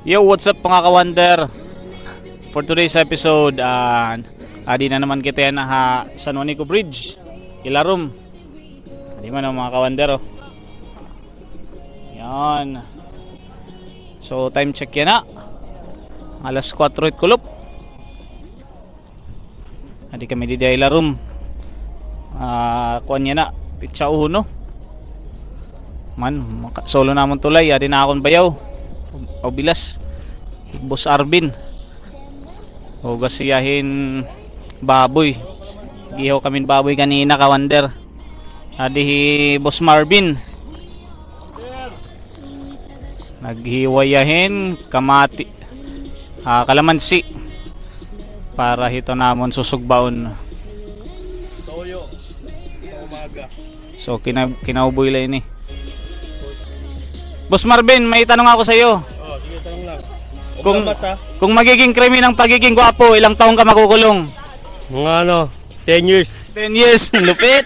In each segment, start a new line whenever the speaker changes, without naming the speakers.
Yo, what's up mga ka-wonder? For today's episode, adi na naman kita yan na San Juanico Bridge, Ilarum. Adi man mga ka-wonder, oh. Yan. So time check yan na. Alas 4 at kulop. Adi kami di Ilarum. Kuan yan na, Pitsa Uno. Man, solo namon tulay, adi na akong bayaw. O bilas Boss Arvin o gasiyahin baboy, gihaw kami baboy kanina ka-wonder. Adi Boss Marvin naghiwayahin kamati, kalamansi para hito namon susugbaon toyo sa umaga. So kinauboy lang ini. Boss Marvin, may tanong ako sa iyo.
Oh, sige, tanong lang.
Kung magiging krimen ng pagiging gwapo, ilang taong ka makukulong?
Mga 10 years.
10 years, lupit.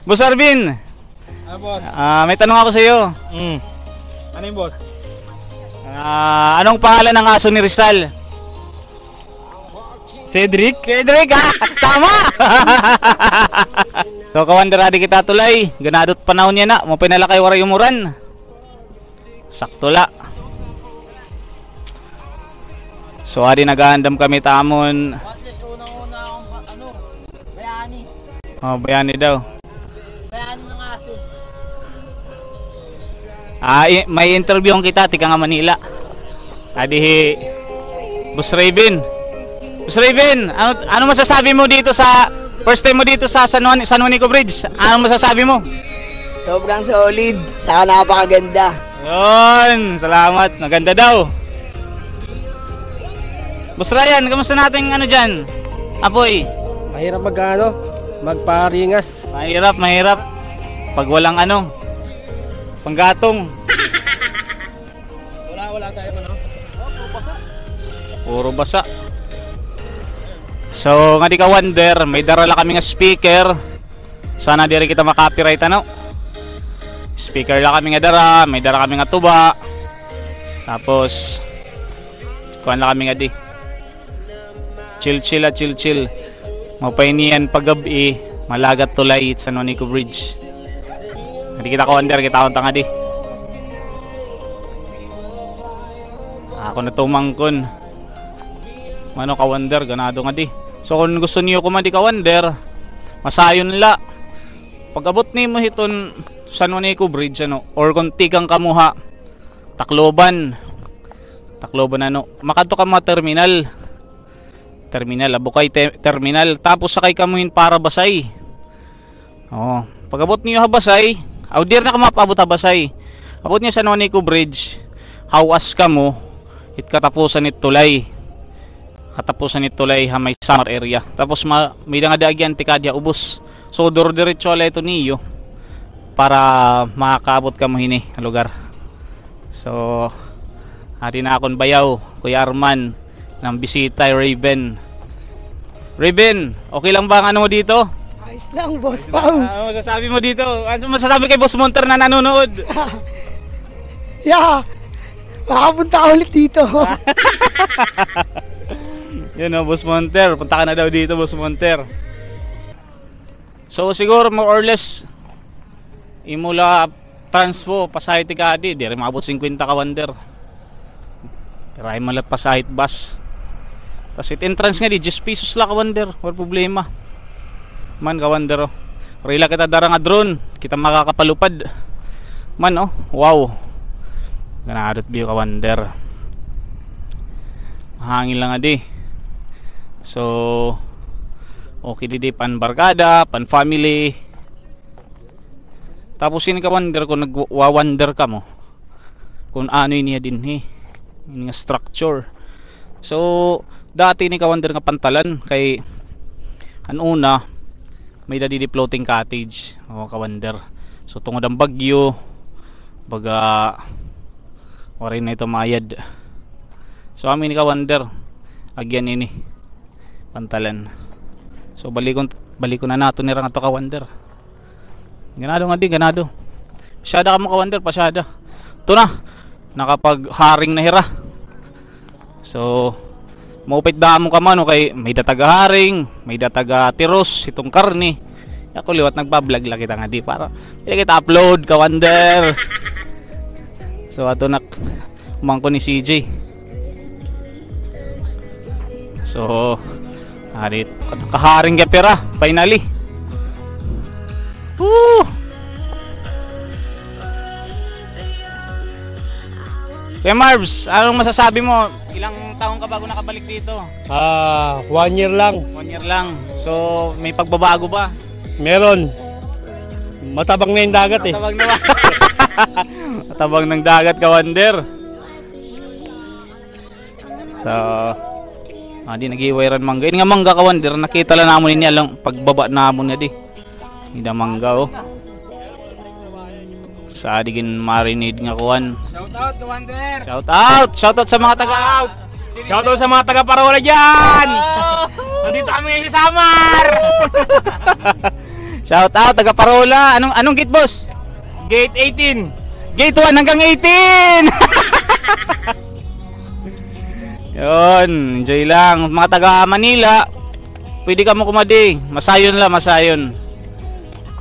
Boss Arvin,
Boss?
may tanong ako sa iyo.
Ano yung boss?
Anong pangalan ng aso ni Rizal?
Cedric?
Cedric, tama! So ka-wonder, adi kita tulay, ganadot panahon niya na, mo pinalakay waray umuran. Sakto la. So adi naghahandam kami tamon.
Unang-una akong bayani.
Oh, bayani daw.
Bayani ng aso.
May interview kita tika nga Manila. Adi Boss Raven. Boss Raven, ano masasabi mo dito sa first time mo dito sa San Juanico Bridge? Ano masasabi mo?
Sobrang solid, saka napakaganda.
Yun, salamat. Maganda daw. Boss Ryan, kamusta natin dyan? Apoy.
Mahirap magparingas.
Mahirap. Pag walang panggatong.
Wala tayo
Puro basa. So, nga di ka wonder, may darala kami nga speaker. Sana di rin kita makapiright Speaker lang kami nga dara, may dara kami nga tuba. Tapos kuan lang kami nga di. Chill. Mapainian paggabi, malagat tulay sa San Juanico Bridge. Hindi kita ka wonder, kita akong tanga di. Ako na tumangkon. Mano ka wonder, ganado nga di. So kung gusto niyo kumadi ka wonder, masayon la. Pag abot nimo hiton San Juanico Bridge or kung tikang kamuha Tacloban makadto ka mga terminal Abukay terminal, tapos sakay kamuhin para Basay. Pag abot niyo ha Basay, dir na ka mapabot ha Basay. Abot niyo San Juanico Bridge, hawas ka mo it katapusan it tulay ha may summer area. Tapos may nga daagyan tikadya ubos. So diretso ala ito niyo para makakaabot ka mo hini ang lugar. So hati na akong bayaw Kuya Arman ng bisita Raven. Raven, okay lang ba ang mo dito?
Ayos lang, Boss Pao.
Ano masasabi mo dito? Ano masasabi kay Boss Monter na nanonood?
Makapunta ulit dito.
Yun Boss Monter, punta ka na daw dito Boss Monter. So siguro more or less imula transpo pasahit ka di rin maabot 50 ka wonder. Tirahin malat pasahit bus. Tas it entrance nga di 10 pesos la ka wonder, wala problema. Man ka wonder Rila kita dara nga drone, kita makakapalupad. Man wow. Ganadot view ka wonder. Hangin lang nga di. So okay di pan barkada, pan family. Tapos yun ka wonder kung nagwa-wonder ka mo kung ano niya din yung structure. So dati ni ka wonder nga pantalan kay anuna may dadi floating cottage ka wonder. So tungod ang bagyo baga waray na ito mayad. So amin ni ka wonder agyan ini pantalan. So balikon na nato ni rang ato ka wonder. Ganado nga di, ganado. Pasyada ka mo ka-wonder, pasyada. Ito na, nakapag-haring na hira. So, maupit da mo ka man, kay may dataga haring, may dataga tiros, itong karni. Ako liwat nagpa-vlog lang kita nga di para hindi kita upload ka-wonder. So ato nak umangko ni CJ. So harit kaharing ka pera finally. Woo! Kuya Marbs, anong masasabi mo? Ilang taon ka bago nakabalik dito?
1 year lang.
1 year lang. So may pagbabago ba?
Meron. Matabang na yung dagat eh.
Matabang na ba? Matabang ng dagat ka-wonder. So di nag-iwayran mangga. Ini nga mangga ka-wonder. Nakita lang namon niya lang pagbaba namon nga di. Hindi mangga oh. Sa adigin marinade nga kuwan.
Shout out to Wonder.
Shout out! Shout out sa mga taga-out!
Shout out sa mga taga-Parola dyan. Nandito kami ngayon sa Samar.
Shout out taga-Parola. Anong gate boss?
Gate 18.
Gate 1 hanggang 18. Yun, enjoy lang. Mga taga Manila, pwede ka mo kumadi. Masayon lang, masayon.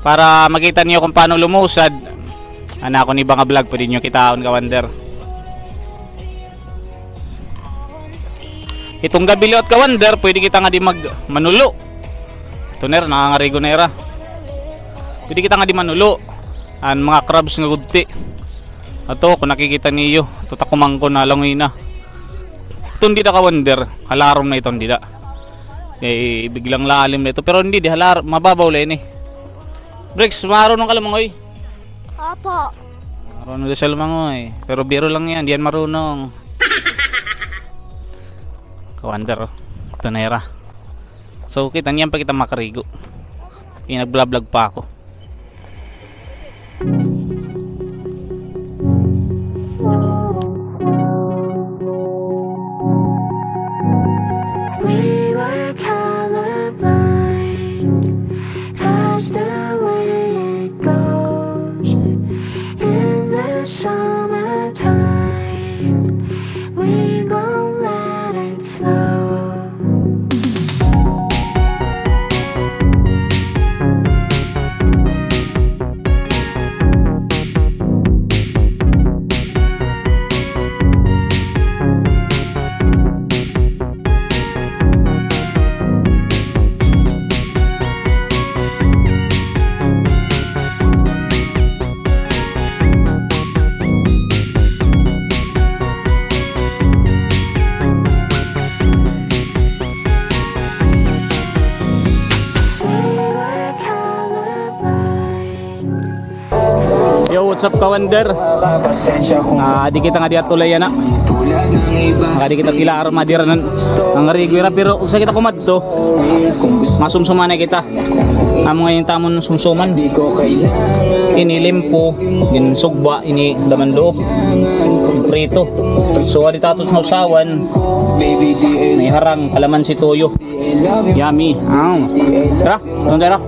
Para makita niyo kung paano lumusad. Ako ni Banga Vlog, pwede niyo kitaon ka-wonder. Itong gabi liwat ka-wonder, pwede kita nga di manulo. Ito ner, nakangarigo na era. Pwede kita nga di manulo. Mga crabs nga gudti. Ato, kung nakikita niyo, ito takumangko na langoy na. Ito hindi na ka-wonder, halarom na ito hindi na. Biglang lalim na ito, pero hindi, di halar, mababaw lang eh. Bricks, marunong ka lamangoy?
Opo.
Marunong na siya lamangoy, pero biro lang yan, di yan marunong. Ka-wonder, ito na era. So, kita niyan pa kita makarigo. Nag-vlog pa ako.
We were colorblind, that's the way it goes. In the summertime, we gon' let it flow.
Yo, what's up ka-wonder? Di kita nga diya tulay na. Di kita tila armadira ng rigwira, pero kung sa kita kumadto, masumsuman na kita. Amo ngayon tamon sumsuman. Ini limpo, in sugba, ini laman loob, prito. So adi tatos na usawan, may harang kalaman si toyo. Yummy. Tara, tundera.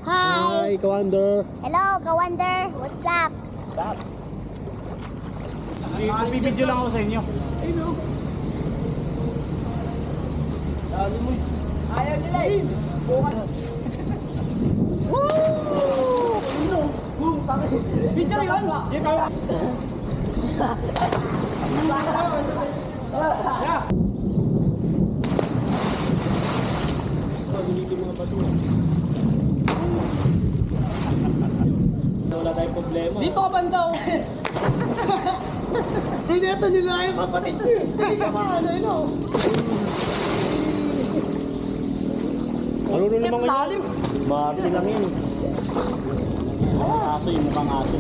Hi.
Ka-Wonder.
Hello, ka-wonder. What's up?
Bibidyo lang ako sa inyo.
Ayaw nila eh. Video yun.
Wala tayong problema.
Dito ka banda oh. Dineto nila yung kapatid ko. Sige ka ba, ano.
Marunong naman ngayon.
Lalim.
Bati lang yun.
Aso, yung mukhang aso.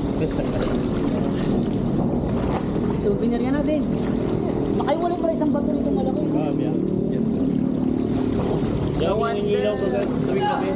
Souvenir yan natin. Nakaiwalay pala isang bato nito malaki.
Yan. Yan ang ilaw ka tuwing gabi.